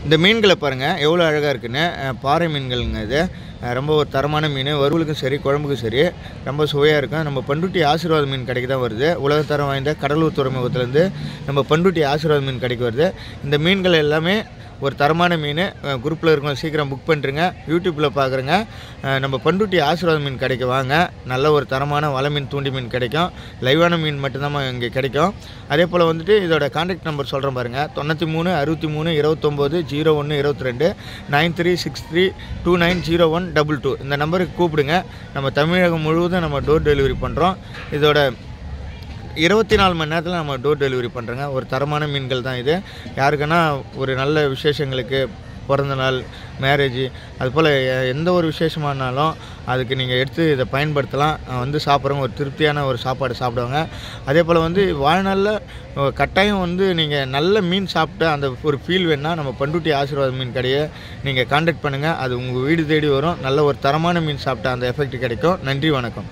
இந்த மீன்களை பாருங்கள் எவ்வளோ அழகாக இருக்குன்னு. பாறை மீன்கள்ங்க இது. ரொம்ப ஒரு தரமான மீன். வறுவலுக்கும் சரி குழம்புக்கும் சரி ரொம்ப சுவையாக இருக்கும். நம்ம பண்ருட்டி ஆசீர்வாத மீன் கடைக்கு தான் வருது. உலகத்தரம் வாய்ந்த கடலூர் துறைமுகத்துலேருந்து நம்ம பண்ருட்டி ஆசீர்வாத மீன் கடைக்கு வருது. இந்த மீன்கள் எல்லாமே ஒரு தரமான மீன். குரூப்பில் இருக்கணும், சீக்கிரம் புக் பண்ணுறங்க. யூடியூப்பில் பார்க்குறேங்க. நம்ம பண்ருட்டி ஆசீர்வாத மீன் கடைக்கு வாங்க. நல்ல ஒரு தரமான வலை மீன், தூண்டி மீன் கிடைக்கும். லைவான மீன் மட்டும்தான் இங்கே கிடைக்கும். அதே போல் வந்துட்டு இதோட கான்டாக்ட் நம்பர் சொல்கிறேன் பாருங்கள். 93 63 29 01 22 9363 290122. இந்த நம்பருக்கு கூப்பிடுங்க. நம்ம தமிழகம் முழுவதும் நம்ம டோர் டெலிவரி பண்ணுறோம். இதோட 24 மணி நேரத்தில் நம்ம டோர் டெலிவரி பண்ணுறோங்க. ஒரு தரமான மீன்கள் தான் இது. யாருக்குன்னா ஒரு நல்ல விசேஷங்களுக்கு, பிறந்த நாள், மேரேஜ், அதுபோல் எந்த ஒரு விசேஷமானாலும் அதுக்கு நீங்கள் எடுத்து இதை பயன்படுத்தலாம். வந்து சாப்பிட்றவங்க ஒரு திருப்தியான ஒரு சாப்பாடு சாப்பிடுவாங்க. அதே போல் வந்து வாழ்நாளில் கட்டாயம் வந்து நீங்கள் நல்ல மீன் சாப்பிட்டு அந்த ஒரு ஃபீல் வேணுன்னா நம்ம பண்ருட்டி ஆசீர்வாத மீன் கடையை நீங்கள் கான்டாக்ட் பண்ணுங்கள். அது உங்கள் வீடு தேடி வரும். நல்ல ஒரு தரமான மீன் சாப்பிட்ட அந்த எஃபெக்ட் கிடைக்கும். நன்றி, வணக்கம்.